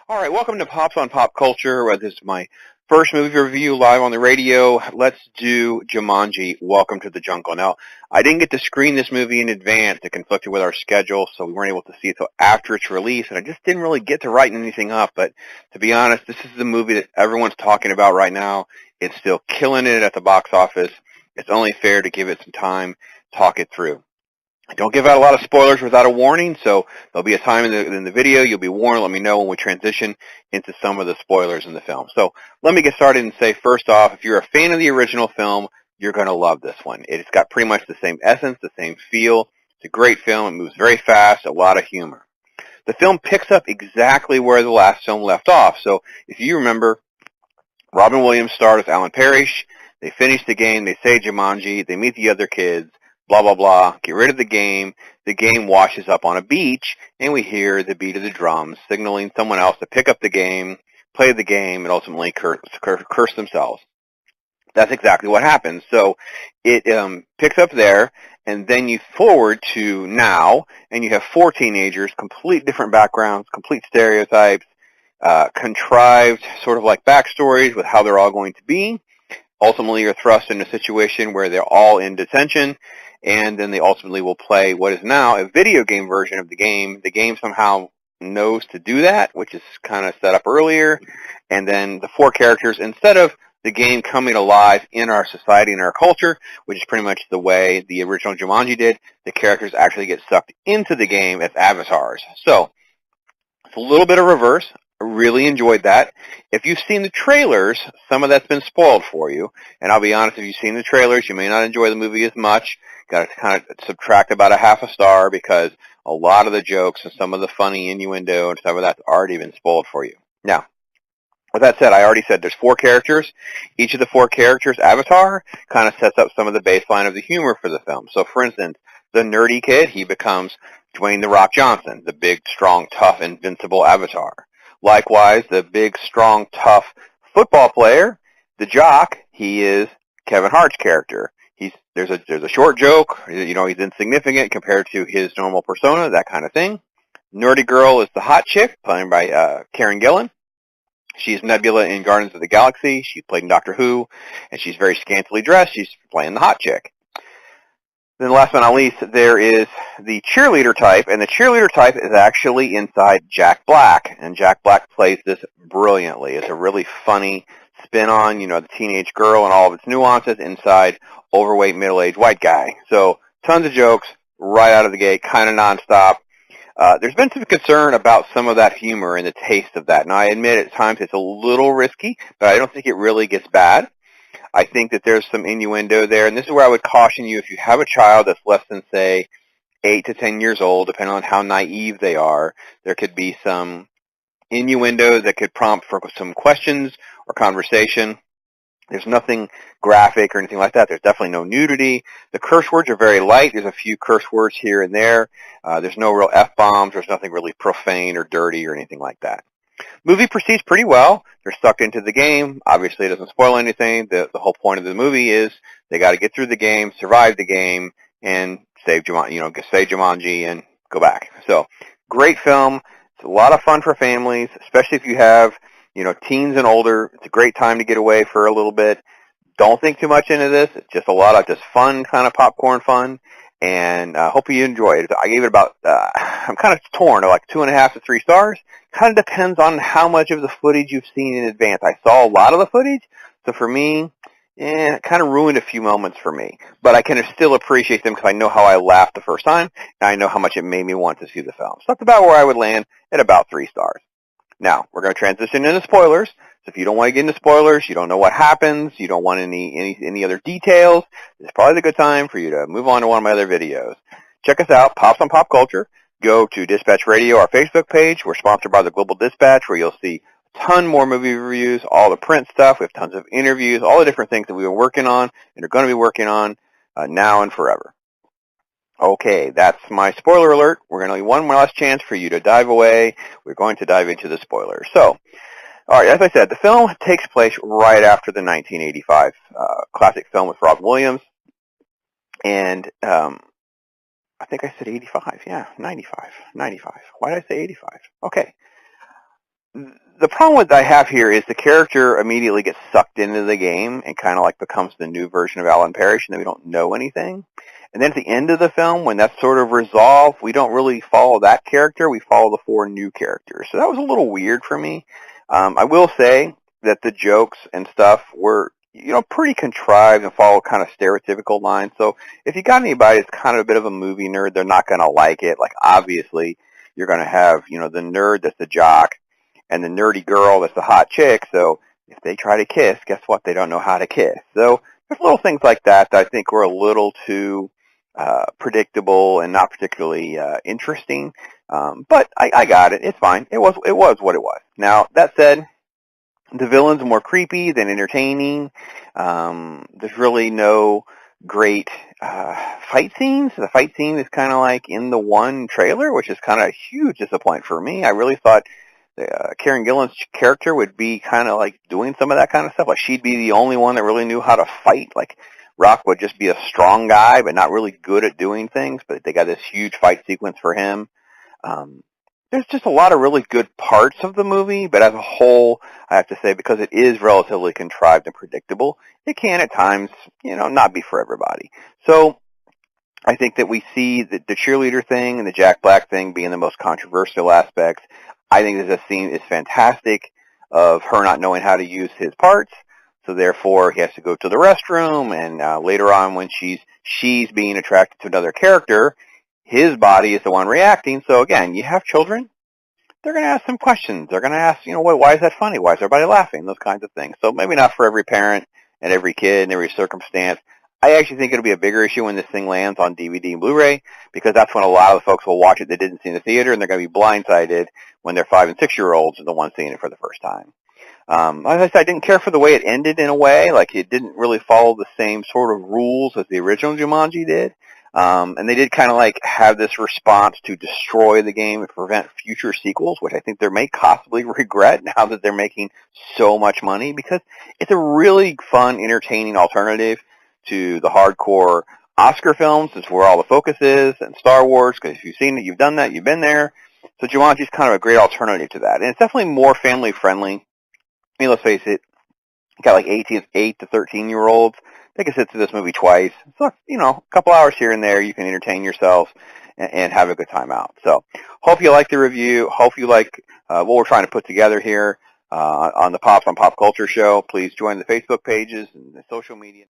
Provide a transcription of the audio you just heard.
All right, welcome to Pops on Pop Culture. This is my first movie review live on the radio. Let's do Jumanji, Welcome to the Jungle. Now, I didn't get to screen this movie in advance. It conflicted with our schedule, so we weren't able to see it until after its release, and I just didn't really get to writing anything up. But to be honest, this is the movie that everyone's talking about right now. It's still killing it at the box office. It's only fair to give it some time, talk it through. I don't give out a lot of spoilers without a warning, so there'll be a time in the video you'll be warned. Let me know when we transition into some of the spoilers in the film. So let me get started and say, first off, if you're a fan of the original film, you're going to love this one. It's got pretty much the same essence, the same feel. It's a great film. It moves very fast, a lot of humor. The film picks up exactly where the last film left off. So if you remember, Robin Williams starred as Alan Parrish. They finish the game. They say Jumanji. They meet the other kids. Blah, blah, blah. Get rid of the game. The game washes up on a beach, and we hear the beat of the drums signaling someone else to pick up the game, play the game, and ultimately curse themselves. That's exactly what happens. So it picks up there, and then you forward to now, and you have four teenagers, complete different backgrounds, complete stereotypes, contrived sort of like backstories with how they're all going to be. Ultimately, you're thrust in a situation where they're all in detention, and then they ultimately will play what is now a video game version of the game. The game somehow knows to do that, which is kind of set up earlier, and then the four characters, instead of the game coming alive in our society and our culture, which is pretty much the way the original Jumanji did, the characters actually get sucked into the game as avatars. So it's a little bit of reverse. I really enjoyed that. If you've seen the trailers, some of that's been spoiled for you. And I'll be honest, if you've seen the trailers, you may not enjoy the movie as much. Got to kind of subtract about a half a star because a lot of the jokes and some of the funny innuendo and some of that's already been spoiled for you. Now, with that said, I already said there's four characters. Each of the four characters' avatar kind of sets up some of the baseline of the humor for the film. So, for instance, the nerdy kid, he becomes Dwayne "The Rock" Johnson, the big, strong, tough, invincible avatar. Likewise, the big, strong, tough football player, the jock, he is Kevin Hart's character. There's a short joke, he's insignificant compared to his normal persona, that kind of thing. Nerdy girl is the hot chick, played by Karen Gillan. She's Nebula in Guardians of the Galaxy. She played in Doctor Who, and she's very scantily dressed. She's playing the hot chick. Then last but not least, there is the cheerleader type, and the cheerleader type is actually inside Jack Black, and Jack Black plays this brilliantly. It's a really funny spin on, the teenage girl and all of its nuances inside overweight, middle-aged white guy. So tons of jokes right out of the gate, kind of nonstop. There's been some concern about some of that humor and the taste of that. Now, I admit at times it's a little risky, but I don't think it really gets bad. I think that there's some innuendo there, and this is where I would caution you if you have a child that's less than, say, 8 to 10 years old, depending on how naive they are, there could be some innuendo that could prompt for some questions or conversation. There's nothing graphic or anything like that. There's definitely no nudity. The curse words are very light. There's a few curse words here and there. There's no real F-bombs. There's nothing really profane or dirty or anything like that. Movie proceeds pretty well. They're sucked into the game. Obviously, it doesn't spoil anything. The whole point of the movie is they got to get through the game, survive the game, and save Jumanji and go back. So, great film. It's a lot of fun for families, especially if you have, teens and older. It's a great time to get away for a little bit. Don't think too much into this. It's just a lot of just fun, kind of popcorn fun. And I hope you enjoy it. I gave it about, I'm kind of torn, like 2.5 to 3 stars. Kind of depends on how much of the footage you've seen in advance. I saw a lot of the footage, so for me, it kind of ruined a few moments for me. But I can still appreciate them because I know how I laughed the first time, and I know how much it made me want to see the film. So that's about where I would land at about 3 stars. Now, we're going to transition into spoilers. So if you don't want to get into spoilers, you don't know what happens, you don't want any other details, it's probably a good time for you to move on to one of my other videos. Check us out, Pops on Pop Culture. Go to Dispatch Radio, our Facebook page. We're sponsored by the Global Dispatch, where you'll see a ton more movie reviews, all the print stuff. We have tons of interviews, all the different things that we've been working on and are going to be working on now and forever. Okay, that's my spoiler alert. We're going to one last chance for you to dive away. We're going to dive into the spoilers. So, all right, as I said, the film takes place right after the 1985 classic film with Robin Williams. And I think I said 85. Yeah, 95. Why did I say 85? Okay. The problem with I have here is the character immediately gets sucked into the game and kind of like becomes the new version of Alan Parrish, and then we don't know anything. And then at the end of the film, when that's sort of resolved, we don't really follow that character. We follow the 4 new characters. So that was a little weird for me. I will say that the jokes and stuff were, pretty contrived and followed kind of stereotypical lines. So if you got anybody that's kind of a bit of a movie nerd, they're not going to like it. Like, obviously, you're going to have, the nerd that's the jock and the nerdy girl that's the hot chick. So if they try to kiss, guess what? They don't know how to kiss. So there's little things like that I think were a little too predictable and not particularly interesting. But I got it. It's fine. It was what it was. Now, that said, the villain's more creepy than entertaining. There's really no great fight scenes. The fight scene is kind of like in the one trailer, which is kind of a huge disappointment for me. I really thought Karen Gillan's character would be kind of like doing some of that kind of stuff. Like, she'd be the only one that really knew how to fight. Like, Rock would just be a strong guy, but not really good at doing things. But they got this huge fight sequence for him. There's just a lot of really good parts of the movie, but as a whole, I have to say, because it is relatively contrived and predictable, it can at times, not be for everybody. So I think that we see the cheerleader thing and the Jack Black thing being the most controversial aspects. I think this scene is fantastic of her not knowing how to use his parts, so therefore he has to go to the restroom, and later on when she's being attracted to another character, his body is the one reacting. So again, you have children, they're going to ask some questions. They're going to ask, why is that funny? Why is everybody laughing? Those kinds of things. So maybe not for every parent and every kid and every circumstance. I actually think it'll be a bigger issue when this thing lands on DVD and Blu-ray, because that's when a lot of the folks will watch it that didn't see it in the theater, and they're going to be blindsided when their 5- and 6-year-olds are the ones seeing it for the first time. As I said, I didn't care for the way it ended in a way. Like, it didn't really follow the same sort of rules as the original Jumanji did. And they did kind of like have this response to destroy the game and prevent future sequels, which I think they may possibly regret now that they're making so much money, because it's a really fun, entertaining alternative to the hardcore Oscar films. It's where all the focus is, and Star Wars, because if you've seen it, you've done that, you've been there. So Jumanji is kind of a great alternative to that. And it's definitely more family friendly. I mean, let's face it, you got like 8 to 13-year-olds. They can sit through this movie twice. So, a couple hours here and there, you can entertain yourself and have a good time out. So, hope you like the review. Hope you like what we're trying to put together here on the Pops on Pop Culture Show. Please join the Facebook pages and the social media.